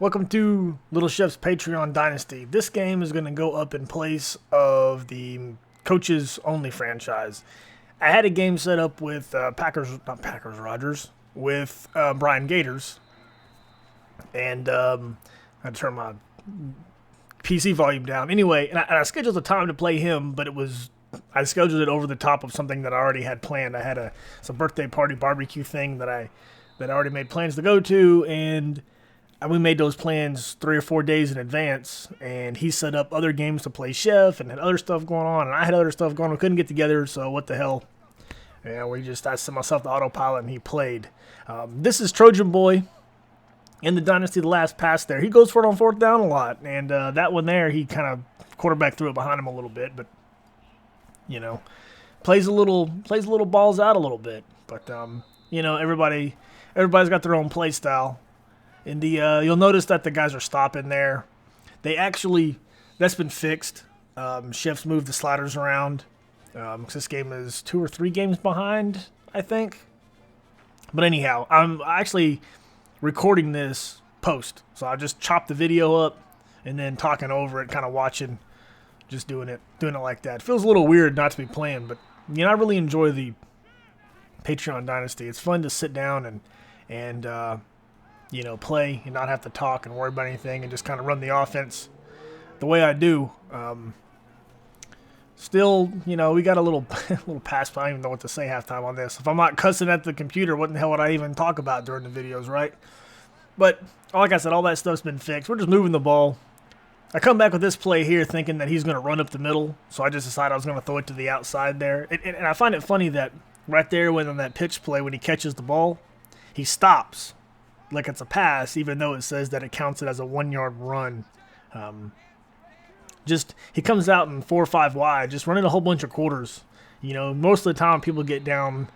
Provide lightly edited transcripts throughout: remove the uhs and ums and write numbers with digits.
Welcome to Little Chef's Patreon Dynasty. This game is going to go up in place of the Coaches Only franchise. I had a game set up with Rogers, with Brian Gators. And I turned my PC volume down. Anyway, and I scheduled the time to play him, but I scheduled it over the top of something that I already had planned. I had some birthday party barbecue thing that I already made plans to go to, and we made those plans 3 or 4 days in advance, and he set up other games to play Chef and had other stuff going on, and I had other stuff going on. We couldn't get together, so what the hell. Yeah, I set myself to autopilot, and he played. This is Trojan Boy in the Dynasty, the last pass there. He goes for it on 4th down a lot, and that one there, he kind of quarterback threw it behind him a little bit, but, plays a little balls out a little bit. But, everybody's got their own play style. And you'll notice that the guys are stopping there. That's been fixed. Chef's moved the sliders around. This game is 2 or 3 games behind, I think. But anyhow, I'm actually recording this post. So I just chopped the video up and then talking over it, kind of watching, just doing it like that. It feels a little weird not to be playing, but I really enjoy the Patreon Dynasty. It's fun to sit down and play and not have to talk and worry about anything and just kind of run the offense the way I do. Still, we got a little pass. I don't even know what to say halftime on this. If I'm not cussing at the computer, what the hell would I even talk about during the videos, right? But like I said, all that stuff's been fixed. We're just moving the ball. I come back with this play here thinking that he's going to run up the middle, so I just decided I was going to throw it to the outside there. And I find it funny that right there when on that pitch play, when he catches the ball, he stops like it's a pass, even though it says that it counts it as a 1-yard run. He comes out in 4 or 5 wide, just running a whole bunch of quarters. Most of the time people get down,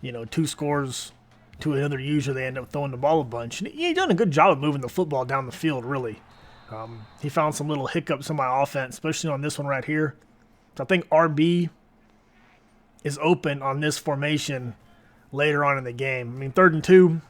2 scores to another. Usually they end up throwing the ball a bunch. And he done a good job of moving the football down the field, really. He found some little hiccups in my offense, especially on this one right here. So I think RB is open on this formation later on in the game. 3rd and 2.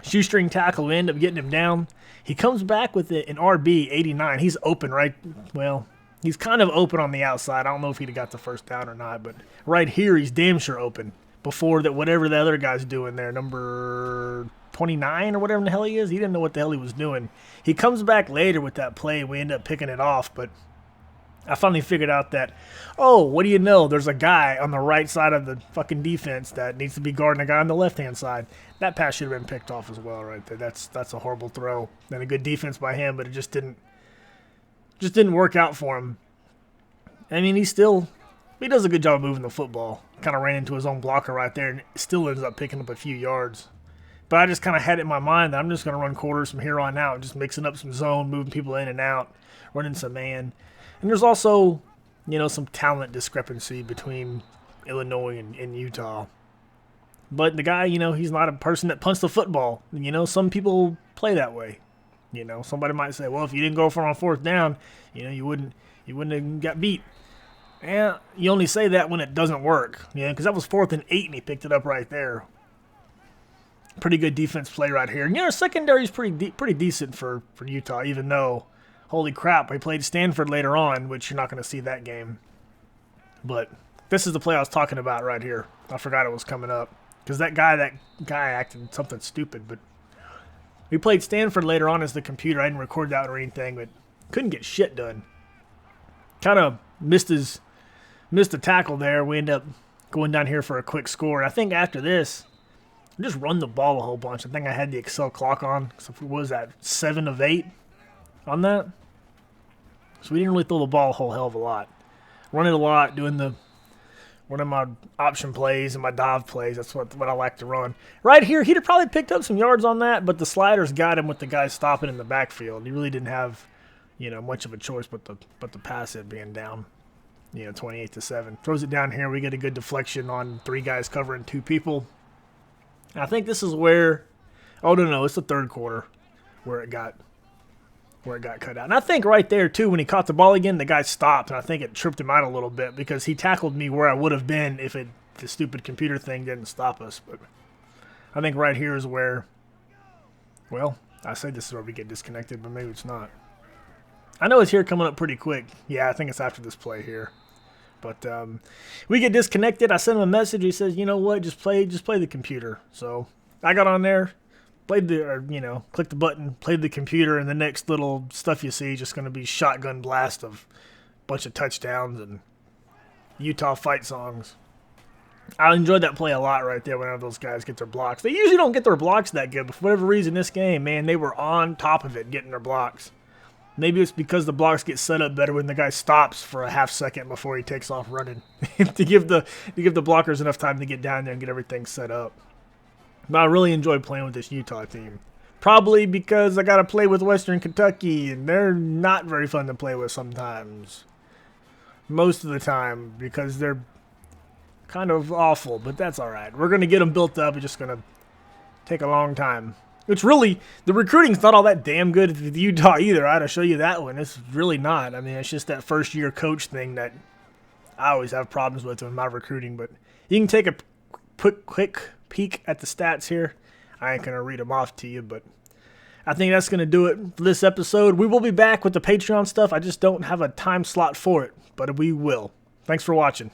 Shoestring tackle, we end up getting him down. He comes back with it in RB 89. He's open, right? Well, he's kind of open on the outside. I don't know if he'd have got the first down or not, but right here he's damn sure open. Before that, whatever the other guy's doing there, number 29 or whatever the hell he is, he didn't know what the hell he was doing. He comes back later with that play, and we end up picking it off, but I finally figured out that, what do you know? There's a guy on the right side of the fucking defense that needs to be guarding a guy on the left-hand side. That pass should have been picked off as well right there. That's a horrible throw. And a good defense by him, but it just didn't work out for him. He does a good job of moving the football. Kind of ran into his own blocker right there and still ends up picking up a few yards. But I just kind of had it in my mind that I'm just going to run quarters from here on out, just mixing up some zone, moving people in and out, running some man. And there's also, some talent discrepancy between Illinois and Utah. But the guy, he's not a person that punts the football. Some people play that way. Somebody might say, well, if you didn't go for it on 4th down, you wouldn't have got beat. Yeah, you only say that when it doesn't work. Because that was 4th and 8, and he picked it up right there. Pretty good defense play right here. And, secondary is pretty decent for Utah, even though, holy crap, we played Stanford later on, which you're not going to see that game. But this is the play I was talking about right here. I forgot it was coming up. Because that guy acted something stupid. But we played Stanford later on as the computer. I didn't record that or anything, but couldn't get shit done. Kind of missed the tackle there. We end up going down here for a quick score. I think after this, I just run the ball a whole bunch. I think I had the Excel clock on. So what was that, 7 of 8 on that? So we didn't really throw the ball a whole hell of a lot. Run it a lot, doing one of my option plays and my dive plays. That's what I like to run. Right here, he'd have probably picked up some yards on that, but the sliders got him with the guy stopping in the backfield. He really didn't have, much of a choice but the pass it being down, 28-7. Throws it down here. We get a good deflection on 3 guys covering 2 people. I think this is where, no, it's the 3rd quarter where it got cut out. And I think right there, too, when he caught the ball again, the guy stopped, and I think it tripped him out a little bit because he tackled me where I would have been if the stupid computer thing didn't stop us. But I think right here is where, I say this is where we get disconnected, but maybe it's not. I know it's here coming up pretty quick. Yeah, I think it's after this play here. But we get disconnected. I sent him a message. He says, you know what, just play the computer. So I got on there, clicked the button, played the computer, and the next little stuff you see is just going to be shotgun blast of a bunch of touchdowns and Utah fight songs. I enjoyed that play a lot right there whenever those guys get their blocks. They usually don't get their blocks that good, but for whatever reason this game, man, they were on top of it getting their blocks. Maybe it's because the blocks get set up better when the guy stops for a half second before he takes off running to give the blockers enough time to get down there and get everything set up. But I really enjoyed playing with this Utah team. Probably because I got to play with Western Kentucky, and they're not very fun to play with sometimes. Most of the time, because they're kind of awful, but that's all right. We're going to get them built up. It's just going to take a long time. It's really, the recruiting's not all that damn good at Utah either. I had to show you that one. It's really not. I mean, it's just that first-year coach thing that I always have problems with my recruiting. But you can take a quick peek at the stats here. I ain't going to read them off to you, but I think that's going to do it for this episode. We will be back with the Patreon stuff. I just don't have a time slot for it, but we will. Thanks for watching.